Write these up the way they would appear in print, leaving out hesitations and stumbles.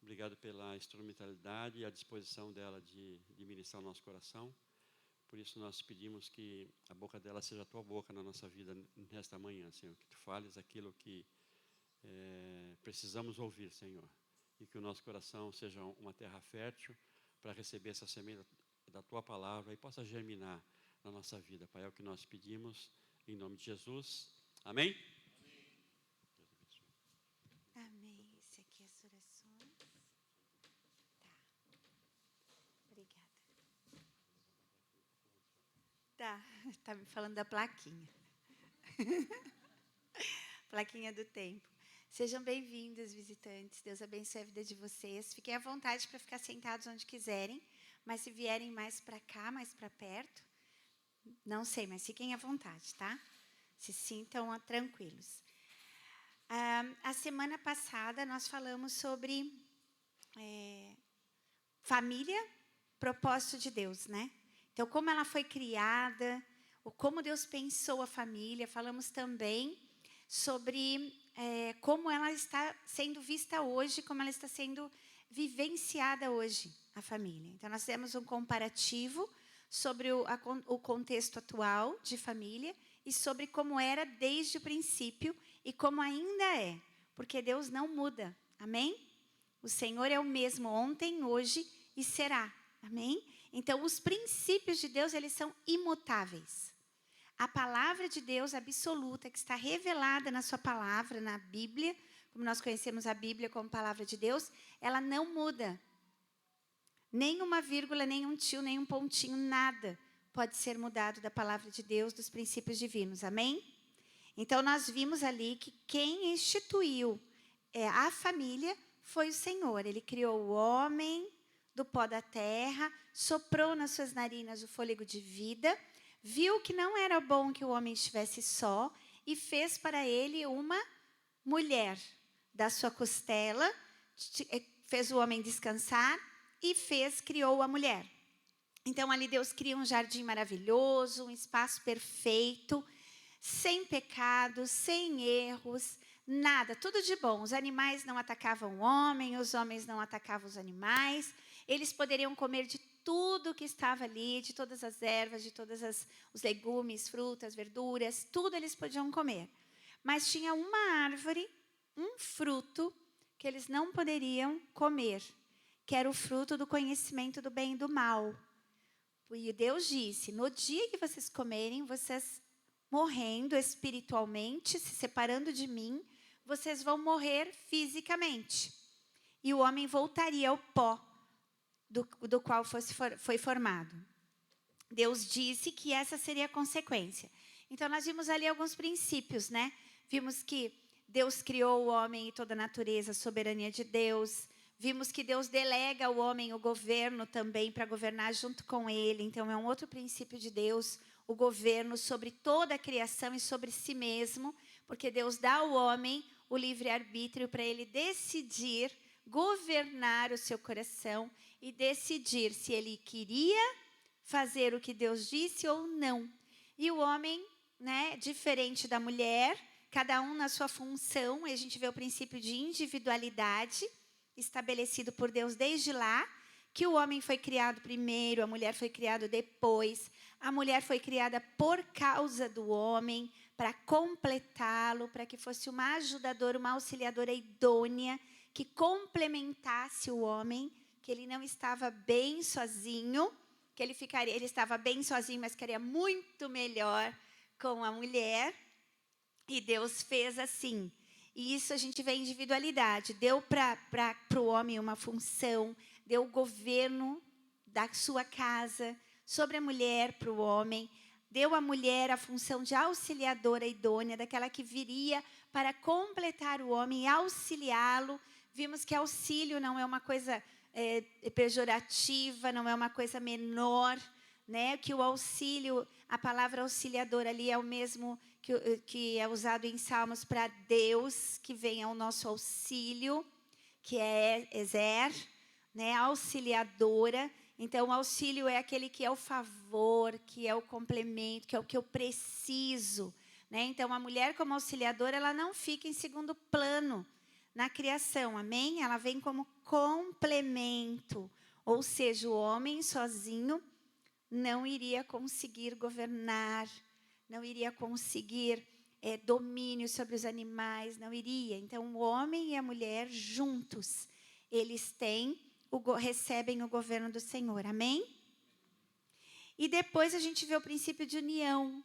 Obrigado pela instrumentalidade e a disposição dela de ministrar o nosso coração. Por isso nós pedimos que a boca dela seja a tua boca na nossa vida nesta manhã, Senhor. Que tu fales aquilo que precisamos ouvir, Senhor. E que o nosso coração seja uma terra fértil para receber essa semente da tua palavra e possa germinar na nossa vida. Pai, é o que nós pedimos em nome de Jesus. Amém? Amém. Esse aqui é as orações. Tá. Obrigada. Tá me falando da plaquinha. Plaquinha do tempo. Sejam bem-vindos, visitantes. Deus abençoe a vida de vocês. Fiquem à vontade para ficar sentados onde quiserem, mas se vierem mais para cá, mais para perto, não sei, mas fiquem à vontade, tá? Se sintam tranquilos. A semana passada nós falamos sobre família, propósito de Deus, né? Então, como ela foi criada, como Deus pensou a família. Falamos também sobre como ela está sendo vista hoje, como ela está sendo vivenciada hoje, a família. Então, nós fizemos um comparativo sobre o contexto atual de família e sobre como era desde o princípio e como ainda é, porque Deus não muda, amém? O Senhor é o mesmo ontem, hoje e será, amém? Então, os princípios de Deus, eles são imutáveis. A palavra de Deus absoluta, que está revelada na sua palavra, na Bíblia, como nós conhecemos a Bíblia como palavra de Deus, ela não muda. Nem uma vírgula, nem um tio, nem um pontinho, nada pode ser mudado da palavra de Deus, dos princípios divinos, amém? Então, nós vimos ali que quem instituiu a família foi o Senhor. Ele criou o homem do pó da terra, soprou nas suas narinas o fôlego de vida, viu que não era bom que o homem estivesse só e fez para ele uma mulher da sua costela, fez o homem descansar e criou a mulher. Então, ali Deus cria um jardim maravilhoso, um espaço perfeito, sem pecado, sem erros, nada, tudo de bom. Os animais não atacavam o homem, os homens não atacavam os animais. Eles poderiam comer de tudo que estava ali, de todas as ervas, de todos os legumes, frutas, verduras, tudo eles podiam comer. Mas tinha uma árvore, um fruto, que eles não poderiam comer, que era o fruto do conhecimento do bem e do mal. E Deus disse, no dia que vocês comerem, vocês morrendo espiritualmente, se separando de mim, vocês vão morrer fisicamente. E o homem voltaria ao pó do qual foi formado. Deus disse que essa seria a consequência. Então, nós vimos ali alguns princípios, né? Vimos que Deus criou o homem e toda a natureza, a soberania de Deus. Vimos que Deus delega ao homem o governo também para governar junto com ele. Então, é um outro princípio de Deus, o governo sobre toda a criação e sobre si mesmo, porque Deus dá ao homem o livre-arbítrio para ele decidir, governar o seu coração e decidir se ele queria fazer o que Deus disse ou não. E o homem, né, diferente da mulher, cada um na sua função, e a gente vê o princípio de individualidade estabelecido por Deus desde lá, que o homem foi criado primeiro, a mulher foi criada depois. A mulher foi criada por causa do homem, para completá-lo, para que fosse uma ajudadora, uma auxiliadora idônea, que complementasse o homem, que ele não estava bem sozinho, que ele estava bem sozinho, mas queria muito melhor com a mulher. E Deus fez assim. E isso a gente vê em individualidade. Deu para o homem uma função, deu o governo da sua casa sobre a mulher para o homem, deu à mulher a função de auxiliadora idônea, daquela que viria para completar o homem e auxiliá-lo. Vimos que auxílio não é uma coisa pejorativa, não é uma coisa menor, né? Que o auxílio, a palavra auxiliador ali é o mesmo que é usado em Salmos para Deus, que vem ao nosso auxílio, que é Ezer, né? Auxiliadora. Então, o auxílio é aquele que é o favor, que é o complemento, que é o que eu preciso, né? Então, a mulher como auxiliadora, ela não fica em segundo plano na criação, amém? Ela vem como complemento, ou seja, o homem sozinho não iria conseguir governar, não iria conseguir domínio sobre os animais, não iria. Então, o homem e a mulher juntos, eles recebem o governo do Senhor, amém? E depois a gente vê o princípio de união,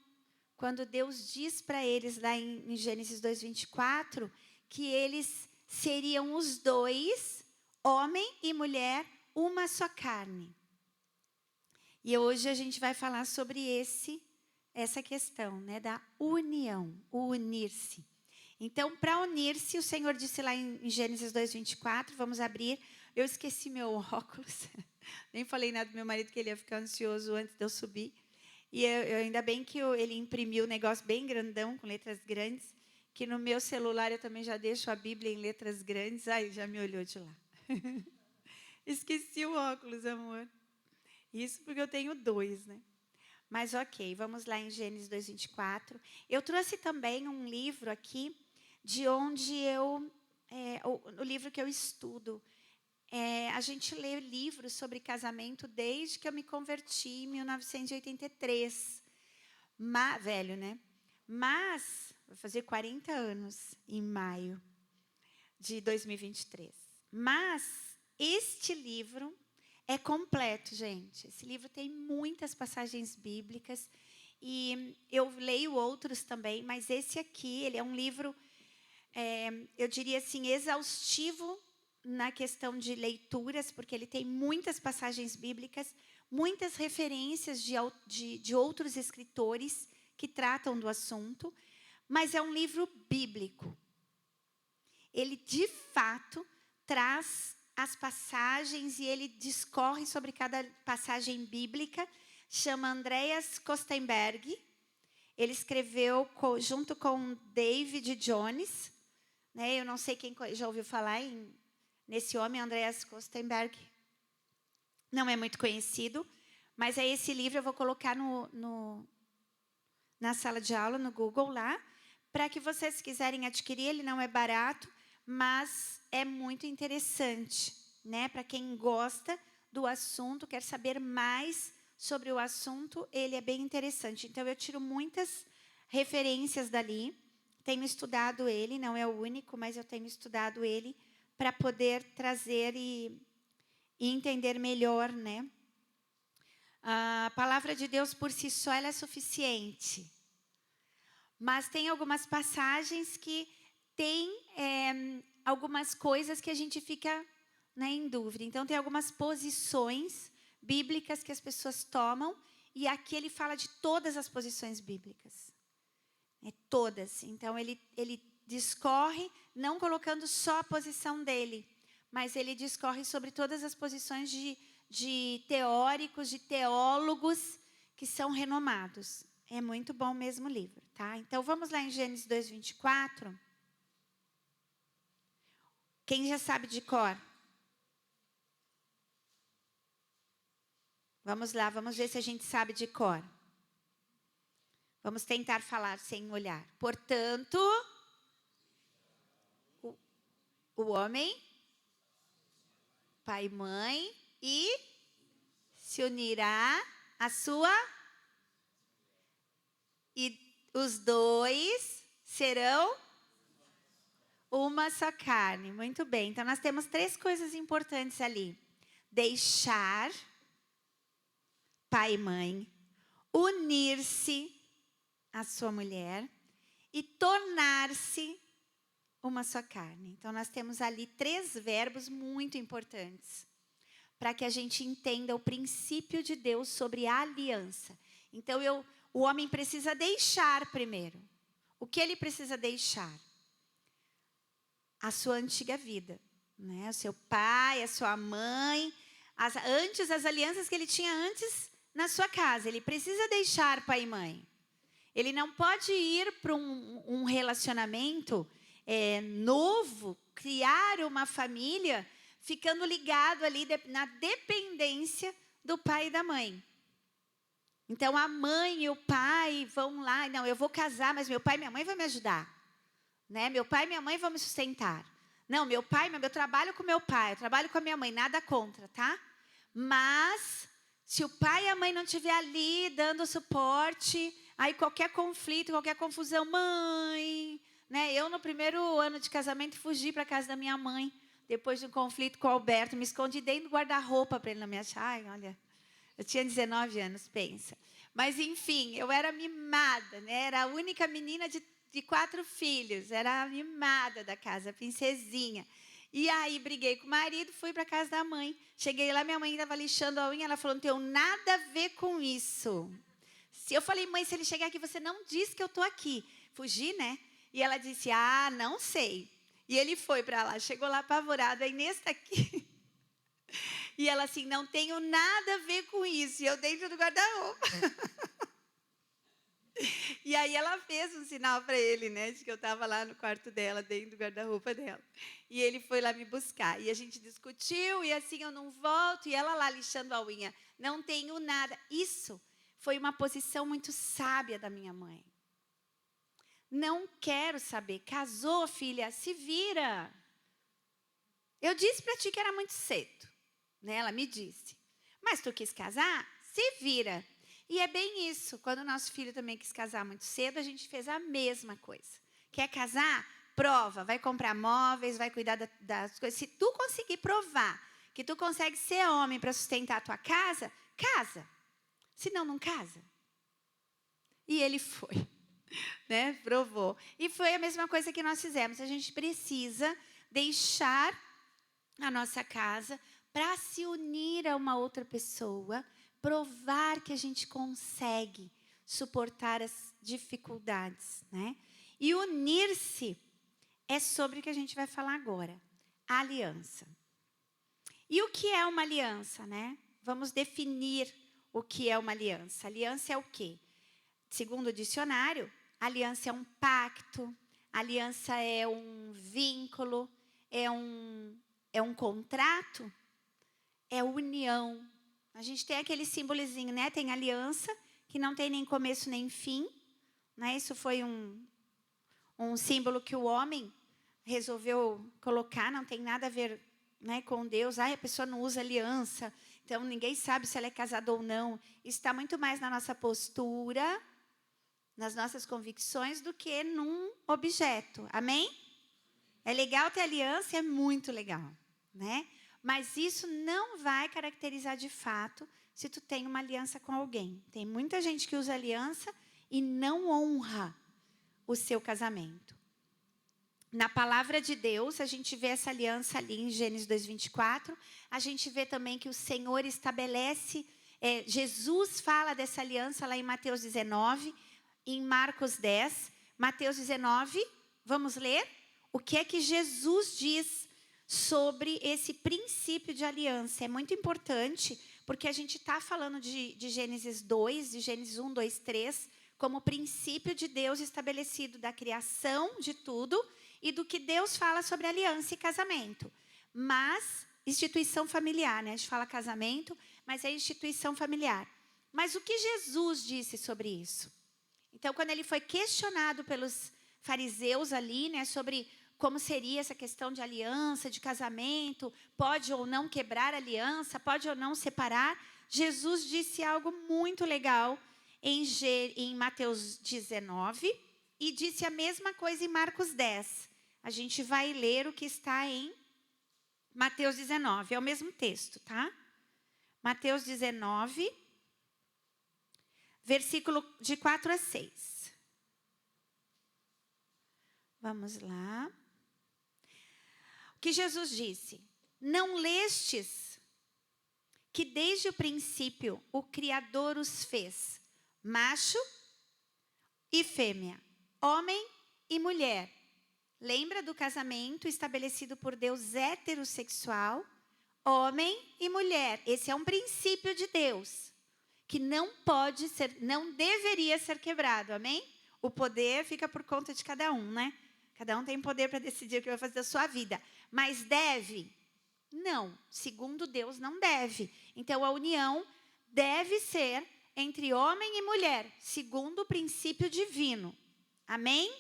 quando Deus diz para eles, lá em Gênesis 2:24, que eles seriam os dois, homem e mulher, uma só carne. E hoje a gente vai falar sobre essa questão, né, da união, o unir-se. Então, para unir-se, o Senhor disse lá em Gênesis 2:24, vamos abrir. Eu esqueci meu óculos, nem falei nada do meu marido que ele ia ficar ansioso antes de eu subir. E ainda bem que ele imprimiu um negócio bem grandão, com letras grandes, que no meu celular eu também já deixo a Bíblia em letras grandes. Ai, já me olhou de lá. Esqueci o óculos, amor. Isso porque eu tenho 2, né? Mas ok, vamos lá em Gênesis 2:24. Eu trouxe também um livro aqui, de onde o livro que eu estudo. A gente lê livros sobre casamento desde que eu me converti em 1983. Velho, né? Mas, vou fazer 40 anos em maio de 2023. Mas, este livro é completo, gente. Esse livro tem muitas passagens bíblicas e eu leio outros também, mas esse aqui, ele é um livro, eu diria assim, exaustivo na questão de leituras, porque ele tem muitas passagens bíblicas, muitas referências de outros escritores que tratam do assunto, mas é um livro bíblico. Ele, de fato, traz as passagens e ele discorre sobre cada passagem bíblica. Chama Andreas Kostenberg. Ele escreveu junto com David Jones. Né? Eu não sei quem já ouviu falar nesse homem, Andreas Kostenberg. Não é muito conhecido, mas é esse livro, eu vou colocar na sala de aula, no Google lá, para que vocês, se quiserem adquirir. Ele não é barato, mas é muito interessante, né? Para quem gosta do assunto, quer saber mais sobre o assunto, ele é bem interessante. Então, eu tiro muitas referências dali. Tenho estudado ele, não é o único, mas eu tenho estudado ele para poder trazer e entender melhor, né? A palavra de Deus por si só ela é suficiente. Mas tem algumas passagens que tem algumas coisas que a gente fica, né, em dúvida. Então, tem algumas posições bíblicas que as pessoas tomam, e aqui ele fala de todas as posições bíblicas. Todas. Então, ele discorre, não colocando só a posição dele, mas ele discorre sobre todas as posições de teóricos, de teólogos que são renomados. É muito bom mesmo o livro, tá? Então, vamos lá em Gênesis 2:24. Quem já sabe de cor? Vamos lá, vamos ver se a gente sabe de cor. Vamos tentar falar sem olhar. Portanto, o homem, pai e mãe, e se unirá a sua, e os dois serão uma só carne. Muito bem. Então, nós temos 3 coisas importantes ali. Deixar pai e mãe, unir-se à sua mulher e tornar-se uma só carne. Então, nós temos ali 3 verbos muito importantes para que a gente entenda o princípio de Deus sobre a aliança. Então, o homem precisa deixar primeiro. O que ele precisa deixar? A sua antiga vida, né? O seu pai, a sua mãe, antes as alianças que ele tinha antes na sua casa. Ele precisa deixar pai e mãe. Ele não pode ir para um relacionamento novo, criar uma família, ficando ligado ali na dependência do pai e da mãe. Então, a mãe e o pai vão lá, não, eu vou casar, mas meu pai e minha mãe vão me ajudar. Né? Meu pai e minha mãe vão me sustentar. Não, meu pai, eu trabalho com meu pai, eu trabalho com a minha mãe, nada contra, tá? Mas, se o pai e a mãe não estiver ali dando suporte, aí qualquer conflito, qualquer confusão, mãe, né? Eu, no primeiro ano de casamento, fugi para a casa da minha mãe, depois de um conflito com o Alberto, me escondi dentro do guarda-roupa para ele não me achar. Ai, olha, eu tinha 19 anos, pensa. Mas, enfim, eu era mimada, né? Era a única menina de 4 filhos, era a mimada da casa, a princesinha. E aí, briguei com o marido, fui para a casa da mãe. Cheguei lá, minha mãe estava lixando a unha, ela falou, não tenho nada a ver com isso. Se eu falei, mãe, se ele chegar aqui, você não diz que eu estou aqui. Fugi, né? E ela disse, não sei. E ele foi para lá, chegou lá apavorado, a Inês está aqui. E ela assim, não tenho nada a ver com isso. E eu dentro do guarda-roupa. E aí ela fez um sinal para ele, né? De que eu estava lá no quarto dela, dentro do guarda-roupa dela. E ele foi lá me buscar. E a gente discutiu, e assim eu não volto. E ela lá lixando a unha. Não tenho nada. Isso foi uma posição muito sábia da minha mãe. Não quero saber. Casou, filha, se vira. Eu disse para ti que era muito cedo. Né? Ela me disse. Mas tu quis casar? Se vira. E é bem isso. Quando o nosso filho também quis casar muito cedo, a gente fez a mesma coisa. Quer casar? Prova. Vai comprar móveis, vai cuidar das coisas. Se tu conseguir provar que tu consegue ser homem para sustentar a tua casa, casa. Senão, não casa. E ele foi. Né? Provou. E foi a mesma coisa que nós fizemos. A gente precisa deixar a nossa casa para se unir a uma outra pessoa, provar que a gente consegue suportar as dificuldades, né? E unir-se é sobre o que a gente vai falar agora, a aliança. E o que é uma aliança, né? Vamos definir o que é uma aliança. Aliança é o quê? Segundo o dicionário, aliança é um pacto, aliança é um vínculo, é um contrato, é união. A gente tem aquele símbolozinho, né? Tem aliança, que não tem nem começo nem fim. Né? Isso foi um símbolo que o homem resolveu colocar, não tem nada a ver, né, com Deus. A pessoa não usa aliança, então ninguém sabe se ela é casada ou não. Isso está muito mais na nossa postura, nas nossas convicções, do que num objeto. Amém? É legal ter aliança, é muito legal, né? Mas isso não vai caracterizar de fato se tu tem uma aliança com alguém. Tem muita gente que usa aliança e não honra o seu casamento. Na palavra de Deus, a gente vê essa aliança ali em Gênesis 2:24. A gente vê também que o Senhor estabelece, Jesus fala dessa aliança lá em Mateus 19, em Marcos 10. Mateus 19, vamos ler? O que é que Jesus diz sobre esse princípio de aliança? É muito importante, porque a gente está falando de Gênesis 2, de Gênesis 1, 2, 3, como princípio de Deus estabelecido da criação de tudo e do que Deus fala sobre aliança e casamento. Mas, instituição familiar, né? A gente fala casamento, mas é instituição familiar. Mas o que Jesus disse sobre isso? Então, quando ele foi questionado pelos fariseus ali, né, sobre como seria essa questão de aliança, de casamento, pode ou não quebrar a aliança, pode ou não separar, Jesus disse algo muito legal em Mateus 19 e disse a mesma coisa em Marcos 10. A gente vai ler o que está em Mateus 19, é o mesmo texto, tá? Mateus 19, versículo de 4 a 6. Vamos lá. O que Jesus disse? Não lestes que desde o princípio o Criador os fez macho e fêmea, homem e mulher. Lembra do casamento estabelecido por Deus heterossexual, homem e mulher. Esse é um princípio de Deus que não pode ser, não deveria ser quebrado, amém? O poder fica por conta de cada um, né? Cada um tem poder para decidir o que vai fazer da sua vida. Mas deve? Não. Segundo Deus, não deve. Então, a união deve ser entre homem e mulher, segundo o princípio divino. Amém?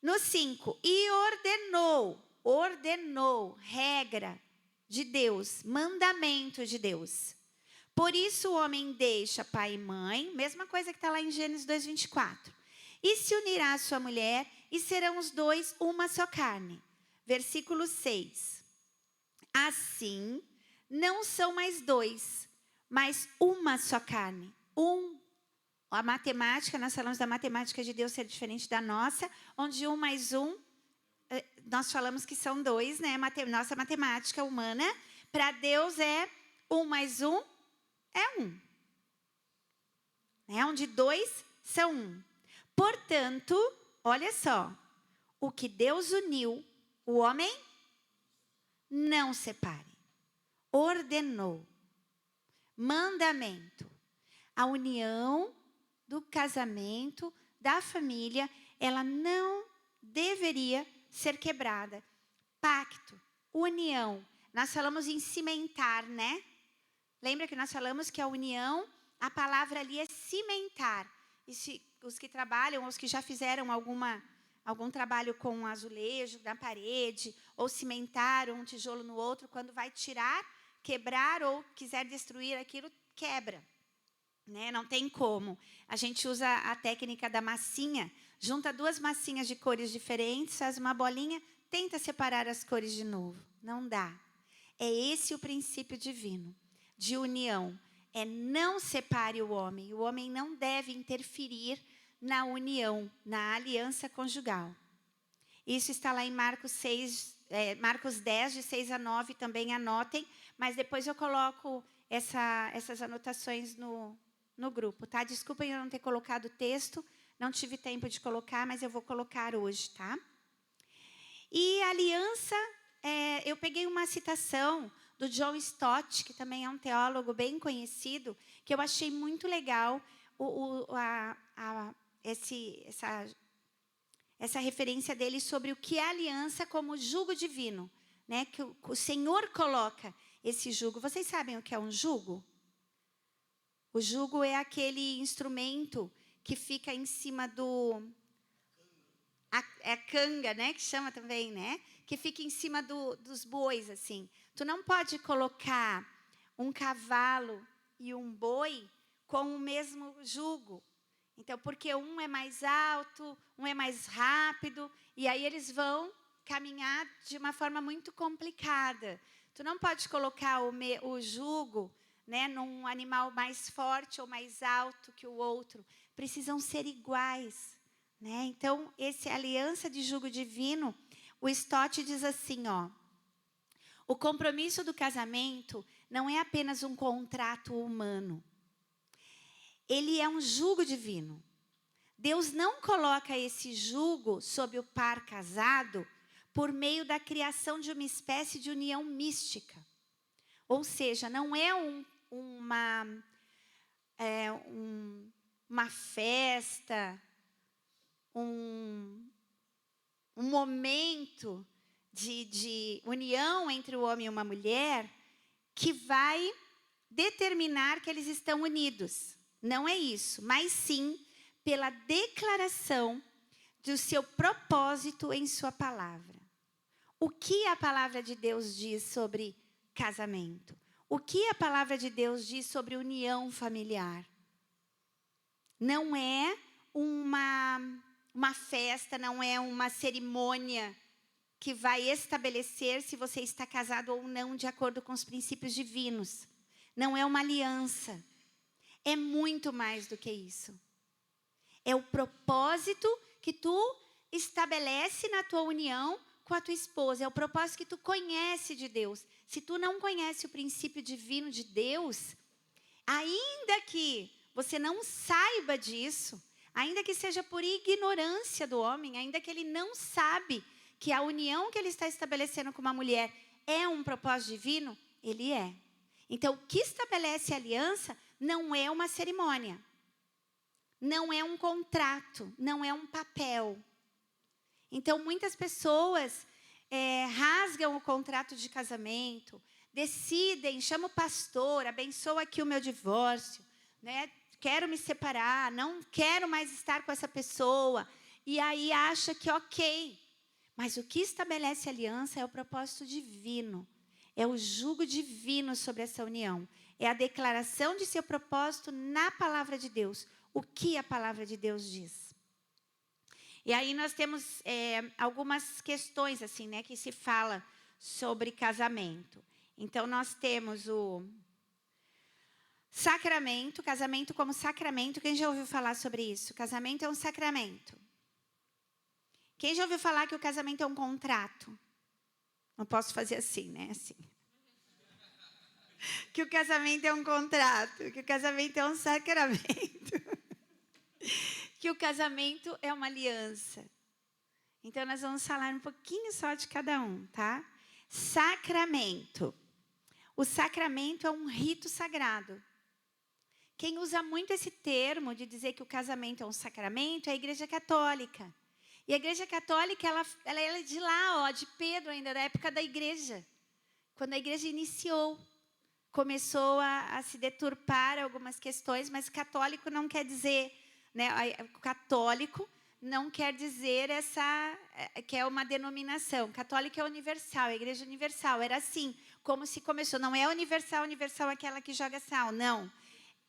No 5, e ordenou, regra de Deus, mandamento de Deus. Por isso o homem deixa pai e mãe, mesma coisa que está lá em Gênesis 2:24. E se unirá à sua mulher, e serão os dois uma só carne. Versículo 6. Assim, não são mais dois, mas uma só carne. A matemática, nós falamos da matemática de Deus ser diferente da nossa, onde 1 mais 1, nós falamos que são dois, né? Nossa matemática humana, para Deus é 1 mais 1 é 1. Onde dois são 1. Portanto, olha só, o que Deus uniu, o homem não separe. Ordenou. Mandamento. A união do casamento, da família, ela não deveria ser quebrada. Pacto, união. Nós falamos em cimentar, né? Lembra que nós falamos que a união, a palavra ali é cimentar. E os que trabalham, os que já fizeram algum trabalho com azulejo na parede, ou cimentar um tijolo no outro, quando vai tirar, quebrar ou quiser destruir aquilo, quebra. Né? Não tem como. A gente usa a técnica da massinha, junta duas massinhas de cores diferentes, faz uma bolinha, tenta separar as cores de novo. Não dá. É esse o princípio divino, de união. É não separe o homem. O homem não deve interferir na união, na aliança conjugal. Isso está lá em Marcos 10, de 6 a 9, também anotem, mas depois eu coloco essas anotações no grupo, tá? Desculpem eu não ter colocado o texto, não tive tempo de colocar, mas eu vou colocar hoje, tá? E a aliança, eu peguei uma citação do John Stott, que também é um teólogo bem conhecido, que eu achei muito legal essa referência dele sobre o que é aliança como jugo divino, né? Que o Senhor coloca esse jugo. Vocês sabem o que é um jugo? O jugo é aquele instrumento que fica em cima é a canga, né? Que chama também, né? Que fica em cima dos bois, assim. Tu não pode colocar um cavalo e um boi com o mesmo jugo. Então, porque um é mais alto, um é mais rápido, e aí eles vão caminhar de uma forma muito complicada. Tu não pode colocar o jugo, né, num animal mais forte ou mais alto que o outro. Precisam ser iguais. Né? Então, essa aliança de jugo divino, o Stott diz assim, ó, o compromisso do casamento não é apenas um contrato humano. Ele é um jugo divino. Deus não coloca esse jugo sobre o par casado por meio da criação de uma espécie de união mística. Ou seja, não é uma festa, um momento de união entre o homem e uma mulher que vai determinar que eles estão unidos. Não é isso, mas sim pela declaração do seu propósito em sua palavra. O que a palavra de Deus diz sobre casamento? O que a palavra de Deus diz sobre união familiar? Não é uma festa, não é uma cerimônia que vai estabelecer se você está casado ou não de acordo com os princípios divinos. Não é uma aliança. É muito mais do que isso. É o propósito que tu estabelece na tua união com a tua esposa. É o propósito que tu conhece de Deus. Se tu não conhece o princípio divino de Deus, ainda que você não saiba disso, ainda que seja por ignorância do homem, ainda que ele não sabe que a união que ele está estabelecendo com uma mulher é um propósito divino, ele é. Então, o que estabelece a aliança não é uma cerimônia, não é um contrato, não é um papel. Então, muitas pessoas rasgam o contrato de casamento, decidem, chama o pastor, abençoa aqui o meu divórcio, né? Quero me separar, não quero mais estar com essa pessoa. e aí acha que ok. Mas o que estabelece aliança é o propósito divino. É o jugo divino sobre essa união. É a declaração de seu propósito na palavra de Deus. O que a palavra de Deus diz. E aí nós temos algumas questões assim, né, que se fala sobre casamento. Então nós temos o sacramento, casamento como sacramento. Quem já ouviu falar sobre isso? Casamento é um sacramento. Quem já ouviu falar que o casamento é um contrato? Não posso fazer assim, né? Assim. Que o casamento é um contrato, que o casamento é um sacramento. Que o casamento é uma aliança. Então, nós vamos falar um pouquinho só de cada um, tá? Sacramento. O sacramento é um rito sagrado. Quem usa muito esse termo de dizer que o casamento é um sacramento é a Igreja Católica. E a Igreja Católica, ela é de lá, ó, de Pedro ainda, da época da igreja. Quando a igreja iniciou, começou a se deturpar algumas questões, mas católico não quer dizer, né, católico não quer dizer que é uma denominação. Católico é universal, a igreja universal. Era assim, como se começou. Não é universal aquela que joga sal, não.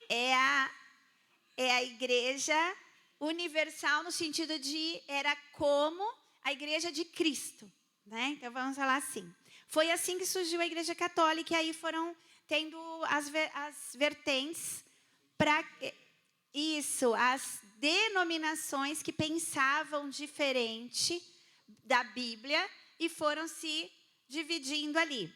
É a igreja universal no sentido de era como a igreja de Cristo, né? Então vamos falar assim. Foi assim que surgiu a Igreja Católica e aí foram tendo as vertentes para isso, as denominações que pensavam diferente da Bíblia e foram se dividindo ali.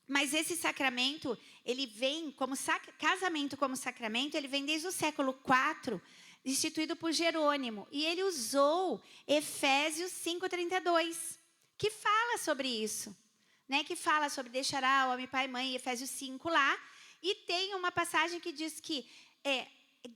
Mas esse sacramento, ele vem como casamento como sacramento, ele vem desde o século IV, instituído por Jerônimo. E ele usou Efésios 5:32, que fala sobre isso, né? Que fala sobre deixará o homem pai e mãe, Efésios 5 lá. E tem uma passagem que diz que é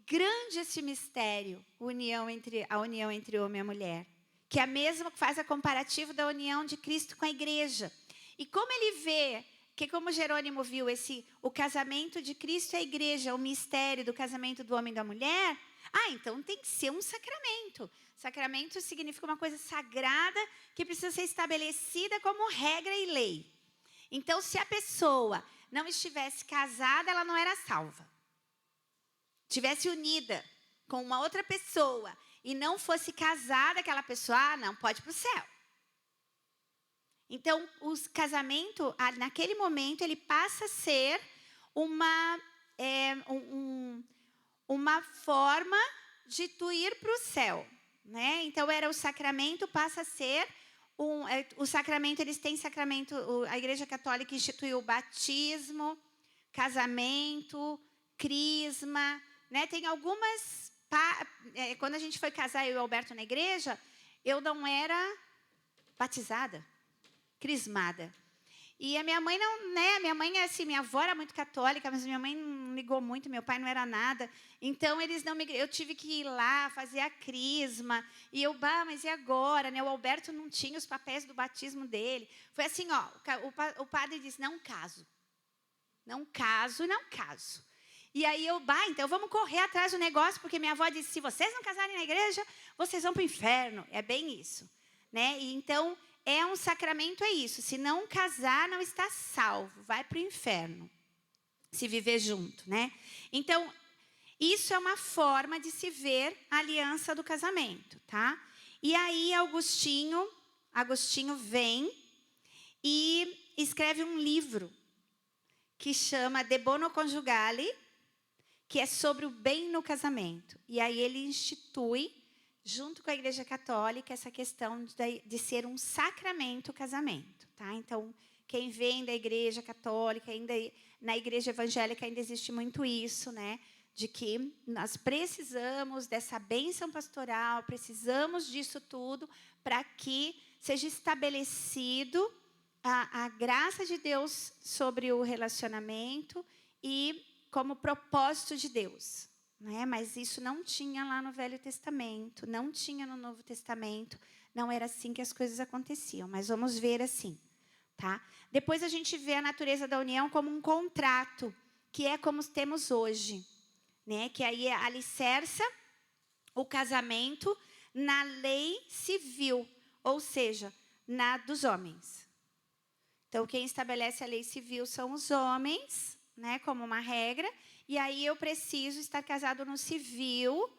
grande esse mistério, a união entre o homem e a mulher. Que é a mesma que faz a comparativo da união de Cristo com a igreja. E como ele vê, que como Jerônimo viu o casamento de Cristo e a igreja, o mistério do casamento do homem e da mulher, então tem que ser um sacramento. Sacramento significa uma coisa sagrada que precisa ser estabelecida como regra e lei. Então, se a pessoa não estivesse casada, ela não era salva. Estivesse unida com uma outra pessoa e não fosse casada, aquela pessoa, não pode ir para o céu. Então, o casamento, naquele momento, ele passa a ser uma forma de tu ir para o céu, né? Então, o sacramento passa a ser o sacramento, eles têm sacramento, a Igreja Católica instituiu o batismo, casamento, crisma, né? Tem algumas, quando a gente foi casar, eu e o Alberto na igreja, eu não era batizada, crismada. E a minha mãe não, né? Minha mãe assim, minha avó era muito católica, mas minha mãe não ligou muito, meu pai não era nada. Então eu tive que ir lá fazer a crisma. E eu, mas e agora, né? O Alberto não tinha os papéis do batismo dele. Foi assim, ó, o padre disse: "Não caso. Não caso, não caso". E aí eu, então vamos correr atrás do negócio, porque minha avó disse: "Se vocês não casarem na igreja, vocês vão para o inferno". É bem isso, né? E então é um sacramento, é isso. Se não casar, não está salvo. Vai para o inferno. Se viver junto, né? Então, isso é uma forma de se ver a aliança do casamento, tá? E aí, Agostinho vem e escreve um livro que chama De Bono Conjugale, que é sobre o bem no casamento. E aí ele institui, junto com a Igreja Católica, essa questão de ser um sacramento o casamento, tá? Então, quem vem da Igreja Católica, ainda na Igreja Evangélica ainda existe muito isso, né? De que nós precisamos dessa bênção pastoral, precisamos disso tudo para que seja estabelecido a graça de Deus sobre o relacionamento e como propósito de Deus. Né? Mas isso não tinha lá no Velho Testamento, não tinha no Novo Testamento, não era assim que as coisas aconteciam, mas vamos ver assim, tá? Depois a gente vê a natureza da união como um contrato, que é como temos hoje, né? Que aí alicerça o casamento na lei civil, ou seja, na dos homens. Então, quem estabelece a lei civil são os homens, né, como uma regra, e aí eu preciso estar casado no civil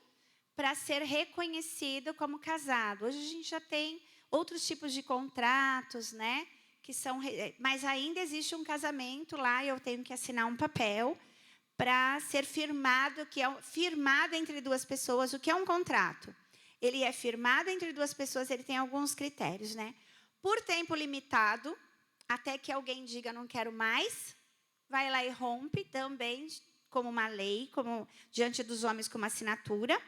para ser reconhecido como casado. Hoje a gente já tem outros tipos de contratos, né, que são, mas ainda existe um casamento lá, eu tenho que assinar um papel para ser firmado, que é firmado entre duas pessoas. O que é um contrato? Ele é firmado entre duas pessoas, ele tem alguns critérios, né? Por tempo limitado, até que alguém diga não quero mais, vai lá e rompe também, como uma lei, como diante dos homens como assinatura,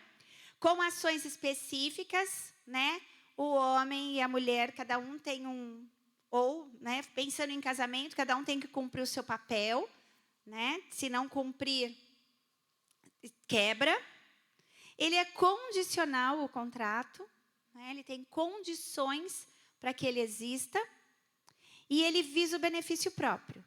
com ações específicas, né? O homem e a mulher, cada um tem um, ou, né, pensando em casamento, cada um tem que cumprir o seu papel, né? Se não cumprir, quebra. Ele é condicional, o contrato, né? Ele tem condições para que ele exista, e ele visa o benefício próprio.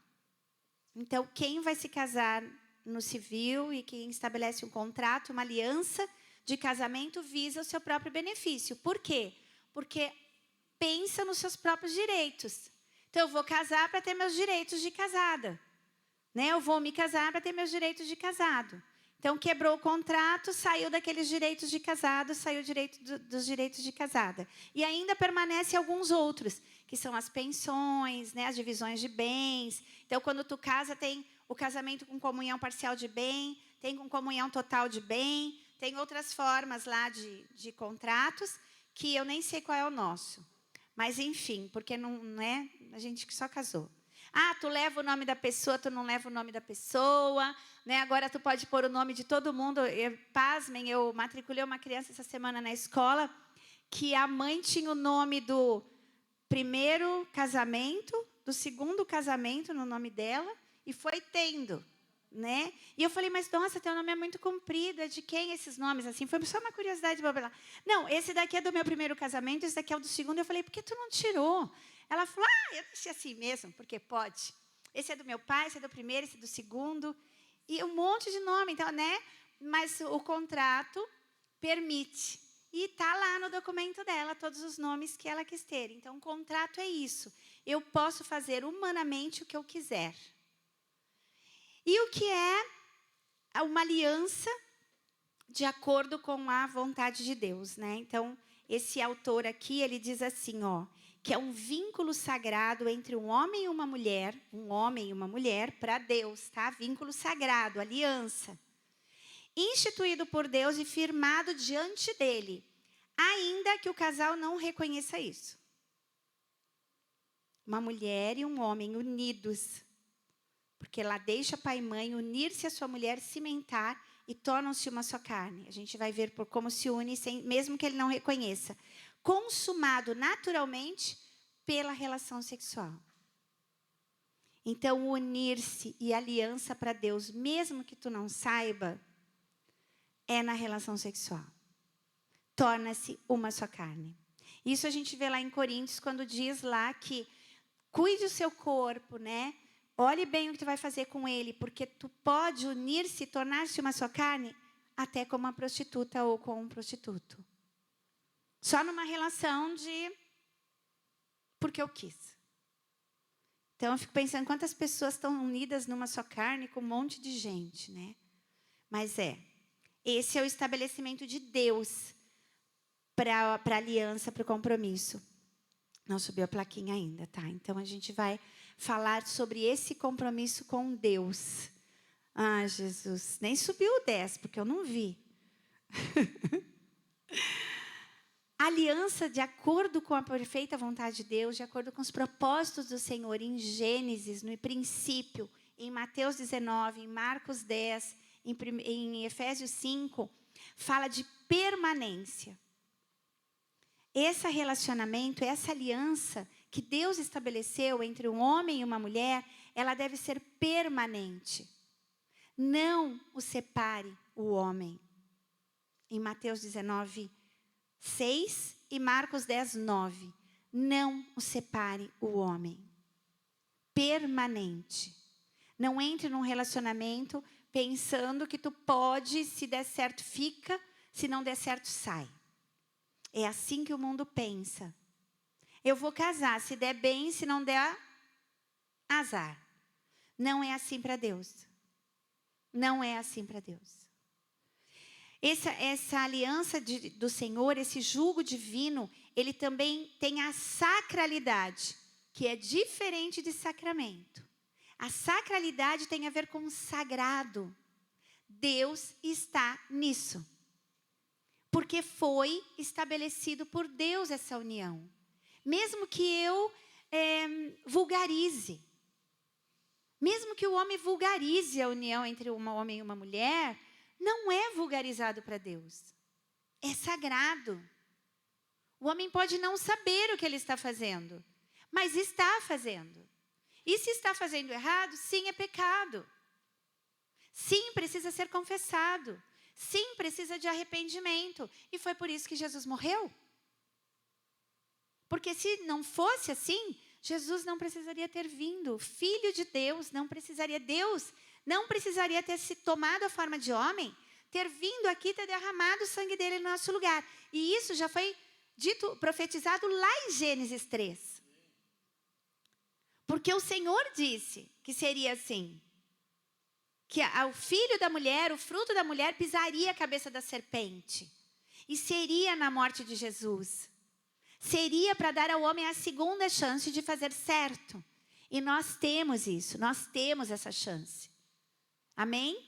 Então, quem vai se casar no civil e quem estabelece um contrato, uma aliança de casamento, visa o seu próprio benefício. Por quê? Porque pensa nos seus próprios direitos. Então, eu vou casar para ter meus direitos de casada, né? Eu vou me casar para ter meus direitos de casado. Então, quebrou o contrato, saiu daqueles direitos de casado, saiu dos direitos de casada. E ainda permanece alguns outros, que são as pensões, né, as divisões de bens. Então, quando tu casa, tem o casamento com comunhão parcial de bem, tem com comunhão total de bem, tem outras formas lá de contratos, que eu nem sei qual é o nosso. Mas, enfim, porque não é a gente que só casou. Ah, tu leva o nome da pessoa, tu não leva o nome da pessoa, né? Agora tu pode pôr o nome de todo mundo. Pasmem, eu matriculei uma criança essa semana na escola que a mãe tinha o nome do primeiro casamento, do segundo casamento no nome dela, e foi tendo, né? E eu falei, mas nossa, teu nome é muito comprido, é de quem esses nomes? Assim, foi só uma curiosidade, blá, blá, blá. Não, esse daqui é do meu primeiro casamento, esse daqui é o do segundo. Eu falei, por que tu não tirou? Ela falou, eu deixei assim mesmo, porque pode. Esse é do meu pai, esse é do primeiro, esse é do segundo. E um monte de nome, então, né? Mas o contrato permite. E está lá no documento dela todos os nomes que ela quis ter. Então, o contrato é isso. Eu posso fazer humanamente o que eu quiser. E o que é uma aliança de acordo com a vontade de Deus, né? Então, esse autor aqui, ele diz assim, ó, que é um vínculo sagrado entre um homem e uma mulher para Deus, tá? Vínculo sagrado, aliança. Instituído por Deus e firmado diante dele, ainda que o casal não reconheça isso. Uma mulher e um homem unidos, porque ela deixa pai e mãe unir-se à sua mulher, cimentar e tornam-se uma só carne. A gente vai ver por como se une, mesmo que ele não reconheça. Consumado naturalmente pela relação sexual. Então, unir-se e aliança para Deus, mesmo que tu não saiba, é na relação sexual. Torna-se uma só carne. Isso a gente vê lá em Coríntios, quando diz lá que cuide o seu corpo, né? Olhe bem o que tu vai fazer com ele, porque tu pode unir-se e tornar-se uma só carne, até com uma prostituta ou com um prostituto. Só numa relação de porque eu quis. Então, eu fico pensando quantas pessoas estão unidas numa só carne com um monte de gente, né? Mas esse é o estabelecimento de Deus para a aliança, para o compromisso. Não subiu a plaquinha ainda, tá? Então, a gente vai falar sobre esse compromisso com Deus. Ah, Jesus, nem subiu o 10, porque eu não vi. Aliança de acordo com a perfeita vontade de Deus, de acordo com os propósitos do Senhor, em no princípio, em Mateus 19, em Marcos 10, em Efésios 5, fala de permanência. Esse relacionamento, essa aliança que Deus estabeleceu entre um homem e uma mulher, ela deve ser permanente. Não o separe o homem. Em Mateus 19, 6 e Marcos 10, 9. Não o separe o homem. Permanente. Não entre num relacionamento pensando que tu pode, se der certo, fica, se não der certo, sai. É assim que o mundo pensa. Eu vou casar, se der bem, se não der, azar. Não é assim para Deus. Não é assim para Deus. Essa aliança do Senhor, esse jugo divino, ele também tem a sacralidade, que é diferente de sacramento. A sacralidade tem a ver com o sagrado. Deus está nisso. Porque foi estabelecido por Deus essa união. Mesmo que eu vulgarize. Mesmo que o homem vulgarize a união entre um homem e uma mulher, não é vulgarizado para Deus. É sagrado. O homem pode não saber o que ele está fazendo, mas está fazendo. E se está fazendo errado, sim, é pecado. Sim, precisa ser confessado. Sim, precisa de arrependimento. E foi por isso que Jesus morreu. Porque se não fosse assim, Jesus não precisaria ter vindo. O Filho de Deus não precisaria. Deus não precisaria ter se tomado a forma de homem, ter vindo aqui, ter derramado o sangue dele no nosso lugar. E isso já foi dito, profetizado lá em Gênesis 3. Porque o Senhor disse que seria assim. Que o filho da mulher, o fruto da mulher, pisaria a cabeça da serpente. E seria na morte de Jesus. Seria para dar ao homem a segunda chance de fazer certo. E nós temos isso, nós temos essa chance. Amém?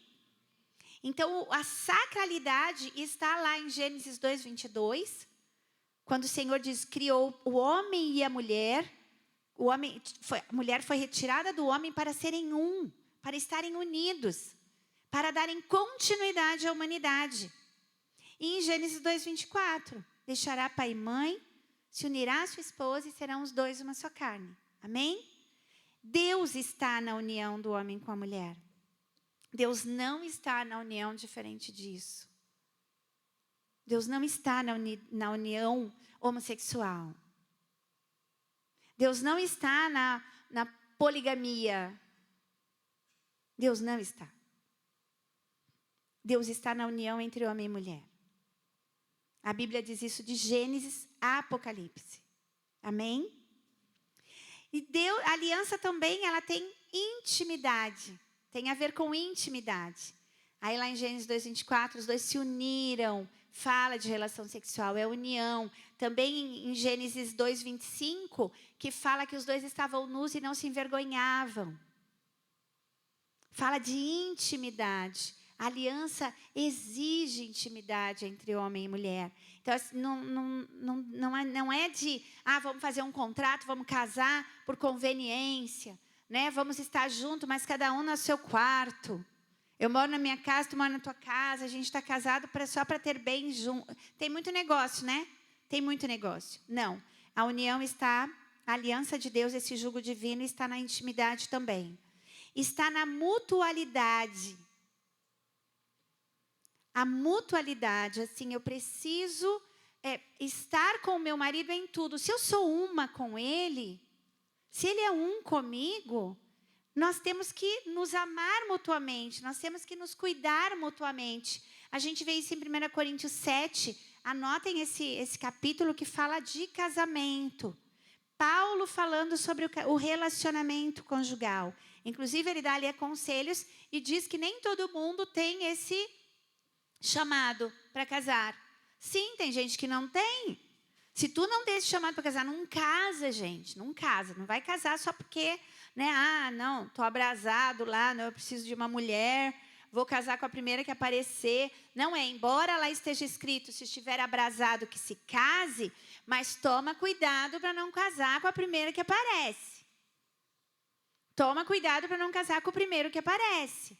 Então, a sacralidade está lá em Gênesis 2:22, quando o Senhor diz, criou o homem e a mulher. A mulher foi retirada do homem para serem um, para estarem unidos, para darem continuidade à humanidade. E em Gênesis 2:24, deixará pai e mãe, se unirá a sua esposa e serão os dois uma só carne. Amém? Deus está na união do homem com a mulher. Deus não está na união diferente disso. Deus não está na união homossexual. Deus não está na poligamia. Deus não está. Deus está na união entre homem e mulher. A Bíblia diz isso de Gênesis a Apocalipse. Amém? E a aliança também, ela tem intimidade. Tem a ver com intimidade. Aí lá em Gênesis 2:24, os dois se uniram. Fala de relação sexual, é união. Também em Gênesis 2:25, que fala que os dois estavam nus e não se envergonhavam. Fala de intimidade. A aliança exige intimidade entre homem e mulher. Então, não é de, vamos fazer um contrato, vamos casar por conveniência, né? Vamos estar juntos, mas cada um no seu quarto. Eu moro na minha casa, tu mora na tua casa, a gente está casado só para ter bem junto. Tem muito negócio, né? Tem muito negócio. Não, a união está, a aliança de Deus, esse jugo divino, está na intimidade também. Está na mutualidade. A mutualidade, assim, eu preciso estar com o meu marido em tudo. Se eu sou uma com ele, se ele é um comigo, nós temos que nos amar mutuamente, nós temos que nos cuidar mutuamente. A gente vê isso em 1 Coríntios 7, anotem esse capítulo que fala de casamento. Paulo falando sobre o relacionamento conjugal. Inclusive, ele dá ali conselhos e diz que nem todo mundo tem esse chamado para casar. Sim, tem gente que não tem. Se tu não tem esse chamado para casar, não casa, gente. Não casa. Não vai casar só porque, né? Não, estou abrasado lá, não, eu preciso de uma mulher, vou casar com a primeira que aparecer. Não é, embora lá esteja escrito, se estiver abrasado que se case, mas toma cuidado para não casar com a primeira que aparece. Toma cuidado para não casar com o primeiro que aparece.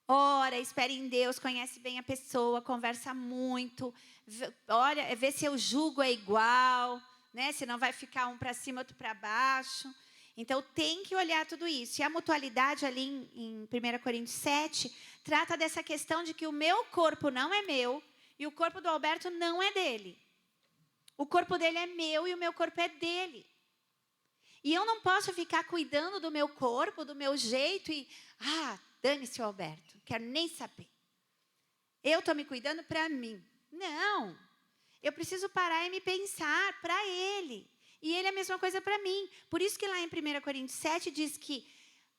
Ora, espere em Deus, conhece bem a pessoa, conversa muito, olha, vê se o jugo é igual, né? Se não vai ficar um para cima, outro para baixo. Então, tem que olhar tudo isso. E a mutualidade ali em 1 Coríntios 7, trata dessa questão de que o meu corpo não é meu e o corpo do Alberto não é dele. O corpo dele é meu e o meu corpo é dele. E eu não posso ficar cuidando do meu corpo, do meu jeito e... dane-se o Alberto, quero nem saber. Eu estou me cuidando para mim. Não. Eu preciso parar e me pensar para Ele. E Ele é a mesma coisa para mim. Por isso que lá em 1 Coríntios 7 diz que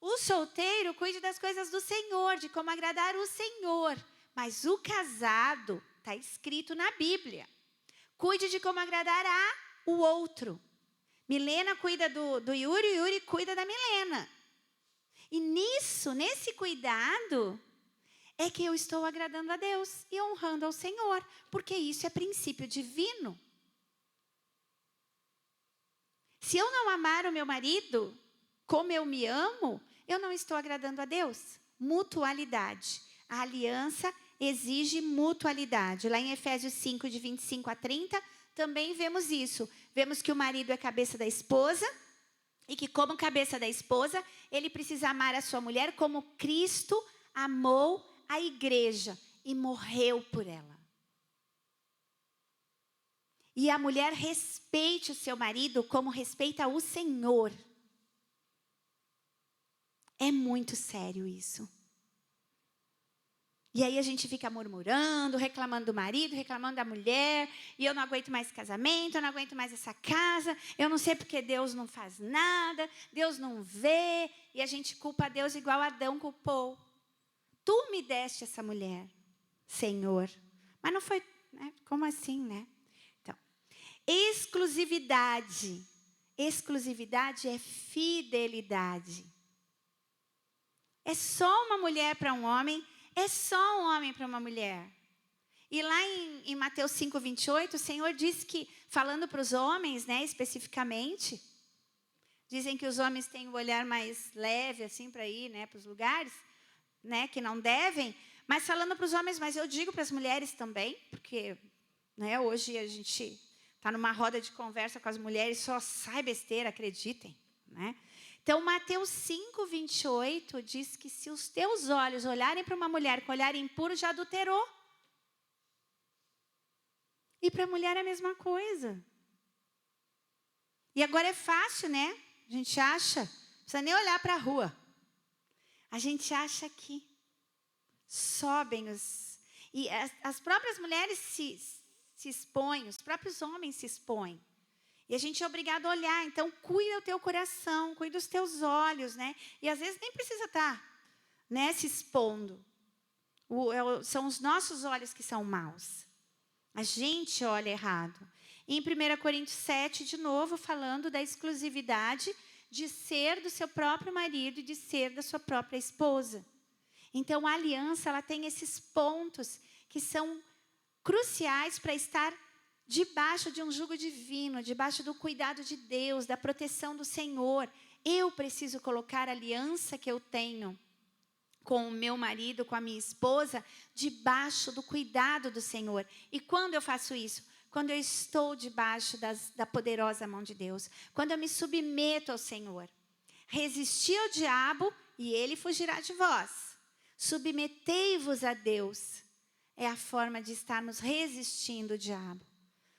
o solteiro cuide das coisas do Senhor, de como agradar o Senhor. Mas o casado, está escrito na Bíblia, cuide de como agradar o outro. Milena cuida do Yuri, o Yuri cuida da Milena. E nesse cuidado, é que eu estou agradando a Deus e honrando ao Senhor, porque isso é princípio divino. Se eu não amar o meu marido como eu me amo, eu não estou agradando a Deus. Mutualidade. A aliança exige mutualidade. Lá em Efésios 5, de 25 a 30, também vemos isso. Vemos que o marido é cabeça da esposa e que, como cabeça da esposa, ele precisa amar a sua mulher como Cristo amou a igreja e morreu por ela. E a mulher respeite o seu marido como respeita o Senhor. É muito sério isso. E aí a gente fica murmurando, reclamando do marido, reclamando da mulher, e eu não aguento mais esse casamento, eu não aguento mais essa casa, eu não sei porque Deus não faz nada, Deus não vê, e a gente culpa a Deus igual Adão culpou. Tu me deste essa mulher, Senhor. Mas não foi, né? Como assim, né? Então, exclusividade. Exclusividade é fidelidade. É só uma mulher para um homem, é só um homem para uma mulher. E lá em Mateus 5, 28, o Senhor diz que, falando para os homens, né, especificamente, dizem que os homens têm o olhar mais leve, assim, para ir, né, para os lugares, né, que não devem, mas falando para os homens, mas eu digo para as mulheres também, porque, né, hoje a gente está numa roda de conversa com as mulheres, só sai besteira, acreditem, né? Então, Mateus 5, 28 diz que se os teus olhos olharem para uma mulher com olhar impuro, já adulterou. E para a mulher é a mesma coisa. E agora é fácil, né? A gente acha, não precisa nem olhar para a rua. A gente acha que sobem os... E as próprias mulheres se expõem, os próprios homens se expõem. E a gente é obrigado a olhar. Então, cuida do teu coração, cuida dos teus olhos, né? E às vezes nem precisa estar, né, se expondo. São os nossos olhos que são maus. A gente olha errado. Em 1 Coríntios 7, de novo, falando da exclusividade de ser do seu próprio marido e de ser da sua própria esposa. Então, a aliança, ela tem esses pontos que são cruciais para estar debaixo de um jugo divino, debaixo do cuidado de Deus, da proteção do Senhor. Eu preciso colocar a aliança que eu tenho com o meu marido, com a minha esposa, debaixo do cuidado do Senhor. E quando eu faço isso? Quando eu estou debaixo da poderosa mão de Deus. Quando eu me submeto ao Senhor. Resisti ao diabo e ele fugirá de vós. Submetei-vos a Deus. É a forma de estarmos resistindo ao diabo.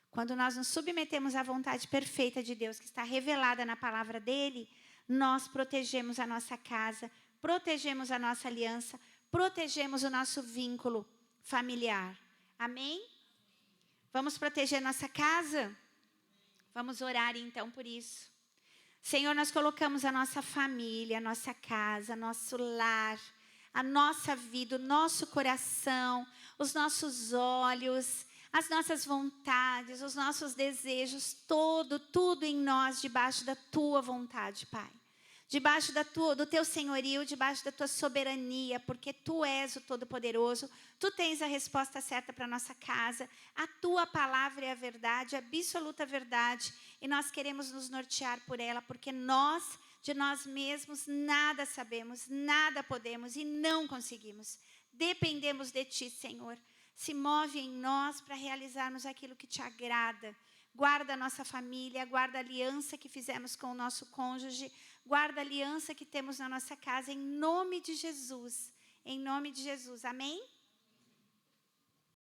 Quando nós nos submetemos à vontade perfeita de Deus, que está revelada na palavra dele, nós protegemos a nossa casa, protegemos a nossa aliança, protegemos o nosso vínculo familiar. Amém? Vamos proteger nossa casa? Vamos orar então por isso. Senhor, nós colocamos a nossa família, a nossa casa, nosso lar, a nossa vida, o nosso coração, os nossos olhos, as nossas vontades, os nossos desejos, tudo em nós, debaixo da tua vontade, Pai. Debaixo do teu senhorio, debaixo da tua soberania, porque tu és o Todo-Poderoso, tu tens a resposta certa para a nossa casa, a tua palavra é a verdade, a absoluta verdade, e nós queremos nos nortear por ela, porque nós, de nós mesmos, nada sabemos, nada podemos e não conseguimos. Dependemos de ti, Senhor. Se move em nós para realizarmos aquilo que te agrada. Guarda a nossa família, guarda a aliança que fizemos com o nosso cônjuge, guarda a aliança que temos na nossa casa, em nome de Jesus. Em nome de Jesus, amém?